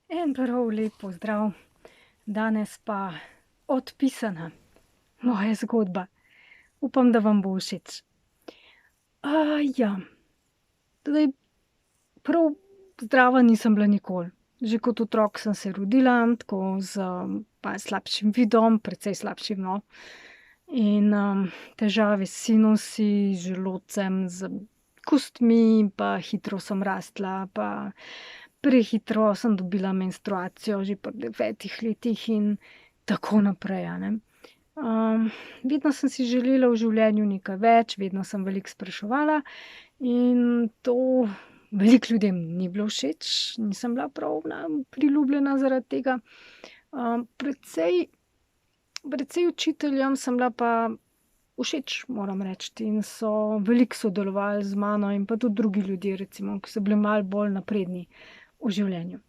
En prav lep pozdrav. Danes pa odpisana moja zgodba. Upam, da vam bo všeč. Ja, zdaj prav zdrava nisem bila nikoli. Že kot otrok sem se rodila tako z malo slabšim vidom, precej slabšim, no. In težave s sinusi, želodcem, s kostmi, pa hitro sem rastla, pa prehitro sem dobila menstruacijo že pri 9 letih in tako naprej, a ne. Vedno sem si želela v življenju nekaj več, vedno sem veliko spraševala in to veliko ljudem ni bilo všeč, nisem bila prav priljubljena zaradi tega. Precej učiteljem sem bila pa všeč, moram reči, in so veliko sodelovali z mano in pa tudi drugi ljudje, recimo, ki so bili malo bolj napredni v življenju.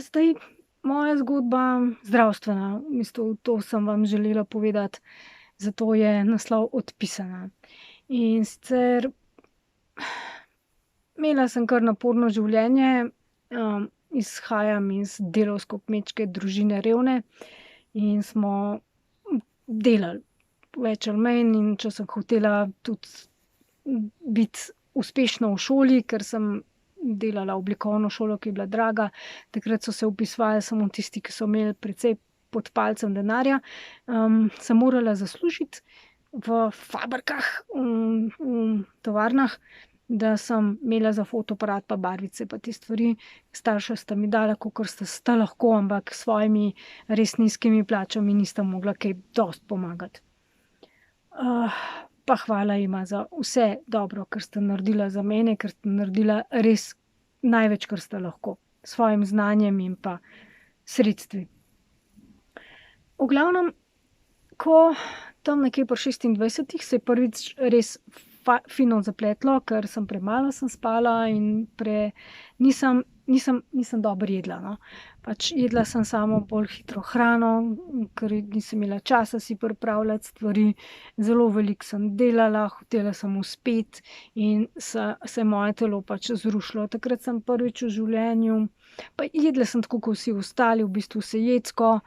Zdaj moja zgodba zdravstvena, v bistvu to sem vam želela povedati, zato je naslov Odpisana. In sicer imela sem kar naporno življenje, izhajam iz delavsko-kmečke družine, revne, in smo delali več ali manj, in če sem hotela tudi biti uspešna v šoli, ker sem delala oblikovno šolo, ki je bila draga, takrat so se vpisovali samo tisti, ki so imeli precej pod palcem denarja, sem morala zaslužiti v fabrikah, v tovarnah, da sem imela za fotoaparat pa barvice pa te stvari. Starša sta mi dala, kakor sta lahko, ampak s svojimi res nizkimi plačami nista mogla kaj dosti pomagati. Pa hvala jima za vse dobro, kar sta naredila za mene, ker sta naredila res največ, kar sta lahko, s svojim znanjem in pa sredstvi. V glavnem, ko tam nekje pri 26 se je prvič res fino zapletlo, ker premalo sem spala in nisem dobro jedla, no. Pač jedla sem samo bolj hitro hrano, ker nisem imela časa si pripravljati stvari, zelo veliko sem delala, hotela sem uspeti in se je moje telo pač zrušilo. Takrat sem prvič v življenju, pa jedla sem tako kot vsi ostali, v bistvu sejedsko,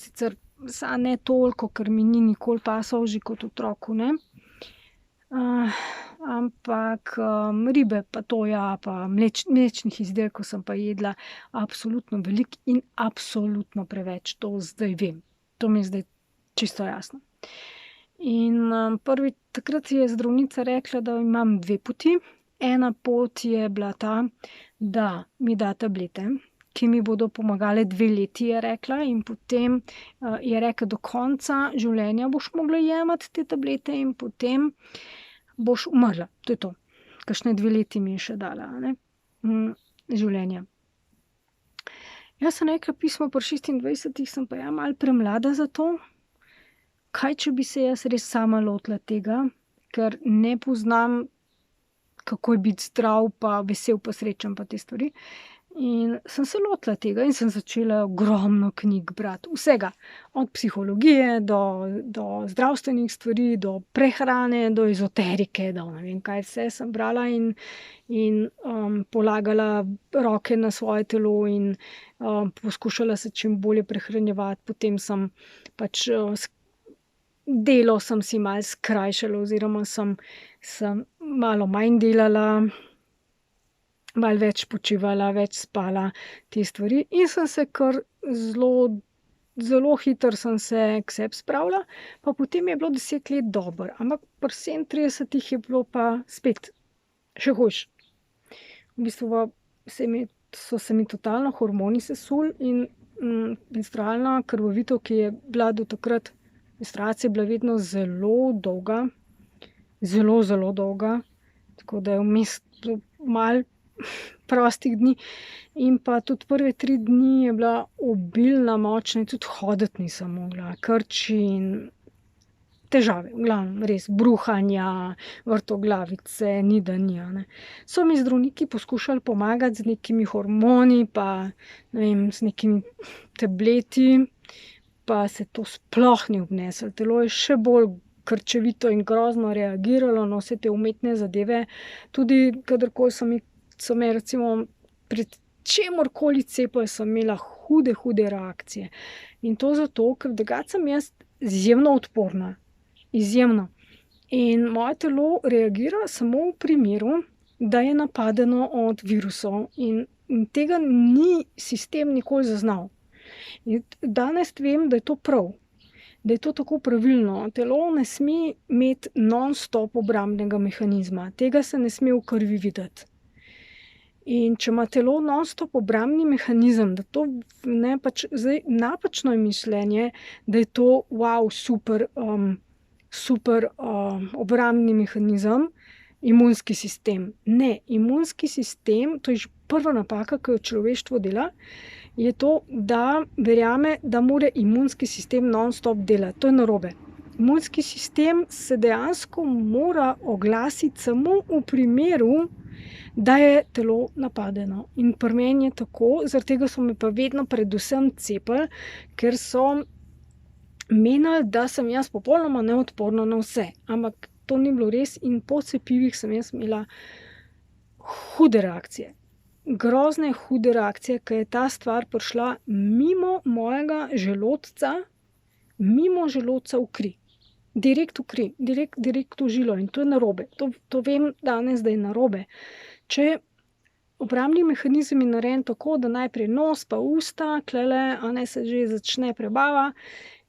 sicer samo ne toliko, ker mi ni nikoli pasal, že kot otroku ne. Ampak ribe pa to ja, pa mlečnih izdelkov sem pa jedla absolutno veliko in absolutno preveč, to zdaj vem. To mi je zdaj čisto jasno. In takrat je zdravnica rekla, da imam dve poti. Ena pot je bila ta, da mi da tablete, ki mi bodo pomagale 2 leti, je rekla, in potem je rekla: "Do konca življenja boš mogla jemati te tablete in potem boš umrla." To je to. Kakšni 2 leti mi je še dala, a ne, življenja. Jaz sem rekla: "Pismo pri 26 sem pa ja malo premlada za to. Kaj, če bi se jaz res sama lotila tega, ker ne poznam, kako je biti zdrav pa vesel pa srečen pa te stvari." In sem se lotila tega in sem začela ogromno knjig brati, vsega. Od psihologije do zdravstvenih stvari, do prehrane, do ezoterike, do ne vem kaj vse sem brala in polagala roke na svoje telo in poskušala se čim bolje prehranjevati. Potem sem pač delo sem si malo skrajšala oziroma sem malo manj delala, malo več počivala, več spala, te stvari, in sem se kar zelo hitro sem se k sebi spravila, pa potem je bilo 10 let dobro, ampak pri 37 je bilo pa spet še hujše. V bistvu pa so se mi totalno hormoni sesuli in menstrualna krvavitev, ki je bila do takrat, menstruacija je bila vedno zelo dolga, zelo, zelo dolga, tako da je vmes bilo malo prostih dni, in pa tudi prve 3 dni je bila obilna, močna in tudi hoditi nisem mogla, krči in težave, v glavnem, res, bruhanja, vrtoglavice, ni da ni, a ne. So mi zdravniki poskušali pomagati z nekimi hormoni pa, ne vem, z nekimi tableti, pa se to sploh ni obneslo, telo je še bolj krčevito in grozno reagiralo na vse te umetne zadeve. Tudi kadarkoli so me recimo pred čemurkoli cepili, sem imela hude reakcije. In to zato, ker drugače sem jaz izjemno odporna. Izjemno. In moje telo reagira samo v primeru, da je napadeno od virusov in tega ni sistem nikoli zaznal. In danes vem, da je to prav, da je to tako pravilno. Telo ne sme imeti non-stop obrambnega mehanizma, tega se ne sme v krvi videti. In če ima telo non-stop obrambni mehanizem, da to ne pač zdaj napačno je mišljenje, da je to super obrambni mehanizem, imunski sistem. Ne, imunski sistem, to je že prva napaka, ki jo človeštvo dela, je to, da verjame, da mora imunski sistem non-stop delati. To je narobe. Imunski sistem se dejansko mora oglasiti samo v primeru, da je telo napadeno. In pri meni je tako, zaradi tega so me pa vedno predvsem cepili, ker so menili, da sem jaz popolnoma neodporna na vse. Ampak to ni bilo res in po cepivih sem jaz imela hude reakcije. Grozne hude reakcije, ker je ta stvar prišla mimo mojega želodca, mimo želodca v kri. Direkt v kri, direkt v žilo in to je narobe. To vem danes, da je narobe. Če obrambni mehanizem je narejen tako, da najprej nos pa usta, tlele, se že začne prebava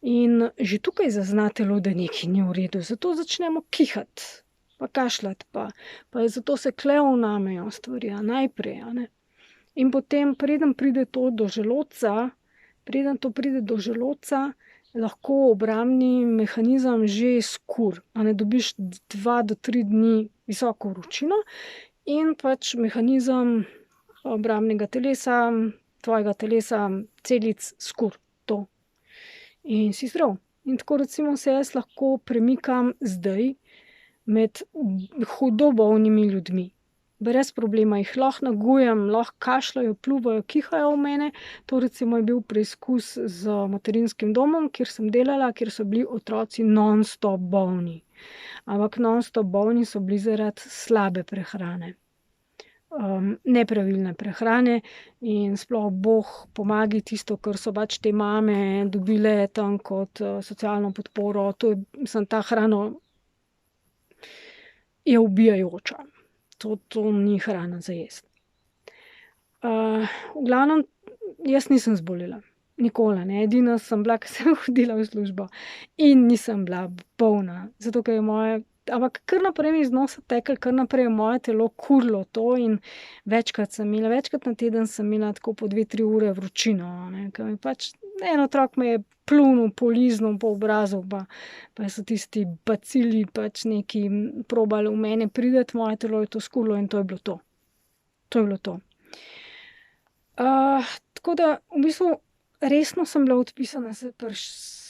in že tukaj zazna telo, da nekaj ni v redu. Zato začnemo kihati, pa kašljati, pa zato se vnamejo stvari, najprej, In potem, preden pride to do želodca, lahko obrambni mehanizem že skur, dobiš 2 do 3 dni visoko vročino in pač mehanizem obrambnega telesa, tvojega telesa, celic skur, to. In si zdrav. In tako recimo se jaz lahko premikam zdaj med hudo bolnimi ljudmi. Brez problema jih lahko nagujem, lahko kašljajo, pljuvajo, kihajo v mene. To recimo je bil preizkus z materinskim domom, kjer sem delala, kjer so bili otroci non-stop bolni. Ampak non-stop bolni so bili zaradi slabe prehrane. Nepravilne prehrane in sploh bog pomagaj tisto, kar so pač te mame dobile tam kot socialno podporo. Ta hrana je ubijajoča. To ni hrana za jesti. V glavnem, jaz nisem zbolela. Nikoli ne. Edina sem bila, ke sem hodila v službo in nisem bila bolna. Zato, ker je ampak kar naprej mi iz nosa teklo, kar naprej je moje telo kurilo to in večkrat na teden sem imela tako po 2-3 ure vročino, Ker mi pač en otrok me je pljunil, poliznil po obrazu, pa so tisti bacili pač neki probali v mene priti, moje telo je to skurilo in to je bilo to. To je bilo to. Tako da v bistvu resno sem bila odpisana pri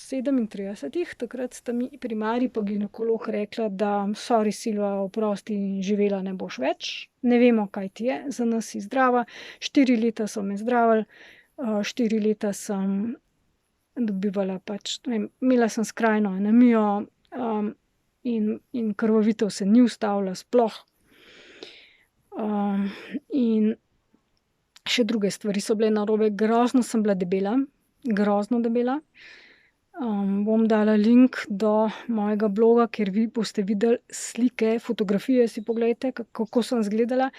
37, takrat sta mi primarij pa ginekolog rekla, da sorry, Silva, oprosti, živela ne boš več. Ne vemo, kaj ti je, za nas si zdrava. 4 leta so me zdravili, 4 leta sem dobivala pač, imela sem skrajno anemijo, in krvavitev se ni ustavila sploh. In še druge stvari so bile narobe, grozno sem bila debela, grozno debela. Bom dala link do mojega bloga, kjer vi boste videli slike, fotografije si poglejte, kako sem izgledala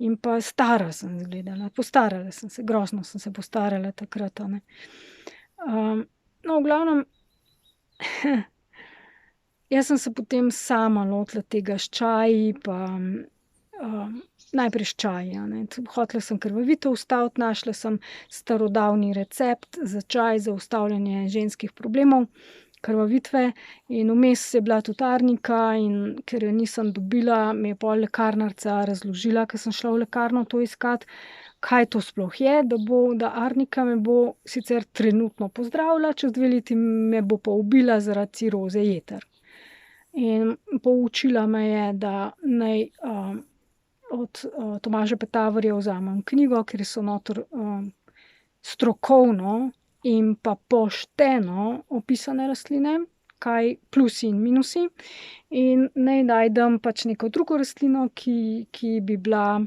in pa stara sem izgledala. Postarala sem se, grozno sem se postarala takrat, No, v glavnem, jaz sem se potem sama lotila tega s čaji pa, najprej s čaji, Hotela sem krvavitev ustaviti, našla sem starodavni recept za čaj za ustavljanje ženskih problemov, krvavitve in vmes je bila tudi arnika, in ker je nisem dobila, mi je pol lekarnarica razložila, ke sem šla v lekarno to iskat, kaj to sploh je, da arnika me bo sicer trenutno pozdravila, čez 2 leti me bo pa ubila zaradi ciroze jeter. In poučila me je, da naj, od Tomaža Petaverja vzamem knjigo, kjer so noter, strokovno in pa pošteno opisane rastline, kaj plusi in minusi, in naj najdem pač neko drugo rastlino, ki bi bila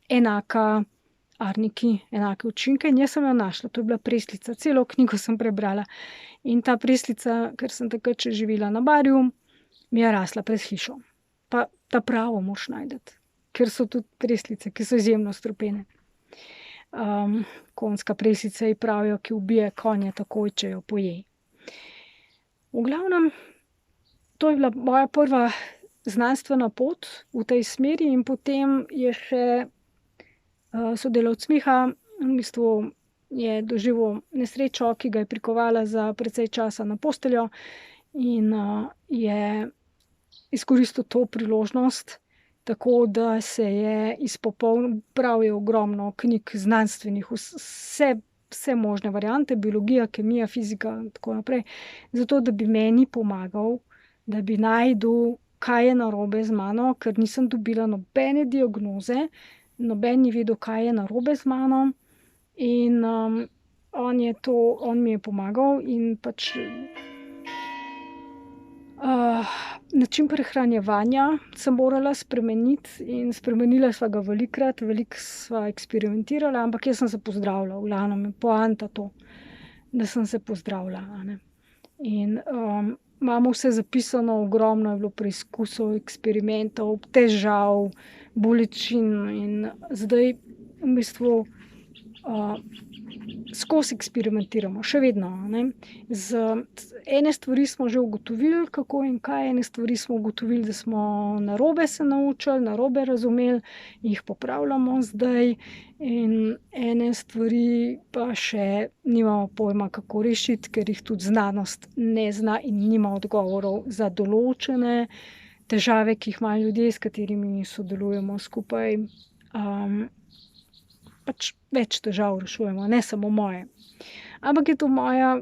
enaka Arniki enake učinke in jaz sem jo našla, to je bila preslica, celo knjigo sem prebrala. In ta preslica, ker sem takrat še živela na Barju, mi je rasla pred hišo. Pa ta pravo moraš najti, ker so tudi preslice, ki so izjemno strupene. Konjska preslica ji pravijo, ki ubije konje takoj, če jo poje. V glavnem, to je bila moja prva znanstvena pot v tej smeri in potem je še, sodelavec Miha v bistvu je doživel nesrečo, ki ga je prikovala za precej časa na posteljo in, je izkoristil to priložnost, tako da se je bral je ogromno knjig znanstvenih, vse možne variante, biologija, kemija, fizika in tako naprej, zato da bi meni pomagal, da bi našel, kaj je narobe z mano, ker nisem dobila nobene diagnoze, noben ni vedel, kaj je narobe z mano, in, on mi je pomagal in pač, način prehranjevanja sem morala spremeniti in spremenila sva ga velikokrat, veliko sva eksperimentirala, ampak jaz sem se pozdravila, v glavnem je poanta to, da sem se pozdravila, a ne. In, imamo vse zapisano, ogromno je bilo preizkusov, eksperimentov, težav, bolečin in zdaj v bistvu, skozi eksperimentiramo, še vedno, a ne. Ene stvari smo že ugotovili, kako in kaj, ene stvari smo ugotovili, da smo narobe se naučili, narobe razumeli, jih popravljamo zdaj, in ene stvari pa še nimamo pojma, kako rešiti, ker jih tudi znanost ne zna in nima odgovorov za določene težave, ki jih imajo ljudje, s katerimi sodelujemo skupaj. Pač več težav rešujemo, ne samo moje. Ampak je to moja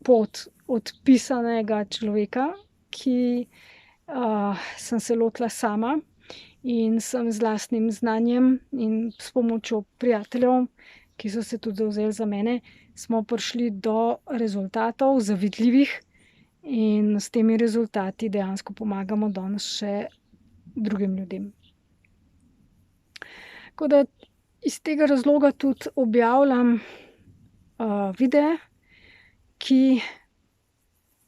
pot odpisanega človeka, ki, sem se lotila sama in sem z lastnim znanjem in s pomočjo prijateljev, ki so se tudi zavzeli za mene, smo prišli do rezultatov zavidljivih in s temi rezultati dejansko pomagamo danes še drugim ljudem. Tako da iz tega razloga tudi objavljam, videe, ki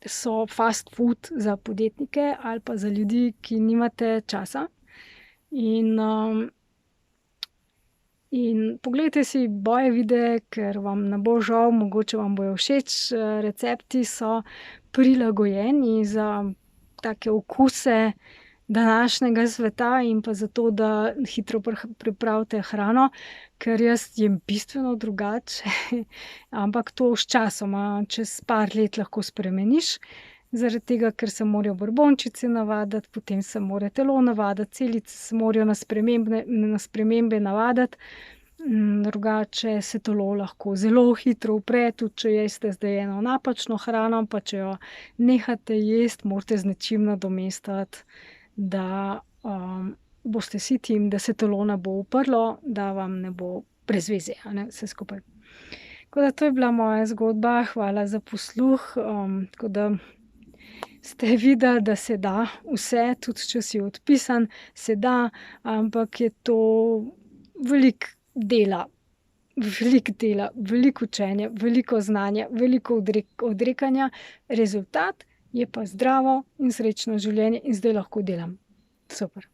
so fast food za podjetnike ali pa za ljudi, ki nimate časa. In poglejte si moje videe, ker vam ne bo žal, mogoče vam bojo všeč, recepti so prilagojeni za take okuse današnjega sveta in pa zato, da hitro pripravite hrano, ker jaz jem bistveno drugače, ampak to sčasoma, čez par let lahko spremeniš, zaradi tega, ker se morajo brbončice navaditi, potem se mora telo navaditi, celice se morajo na spremembe navaditi, drugače se telo lahko zelo hitro upre, tudi če jeste zdaj eno napačno hrano, pa če jo nehate jesti, morate z nečim nadomestiti, da, boste siti in da se telo ne bo uprlo, da vam ne bo brez veze, a ne, vse skupaj. Tako da to je bila moja zgodba, hvala za posluh, tako da ste videli, da se da vse, tudi če si odpisan, se da, ampak je to veliko dela. Veliko dela, veliko učenja, veliko znanja, veliko odrekanja, rezultat je pa zdravo in srečno življenje in zdaj lahko delam. Super.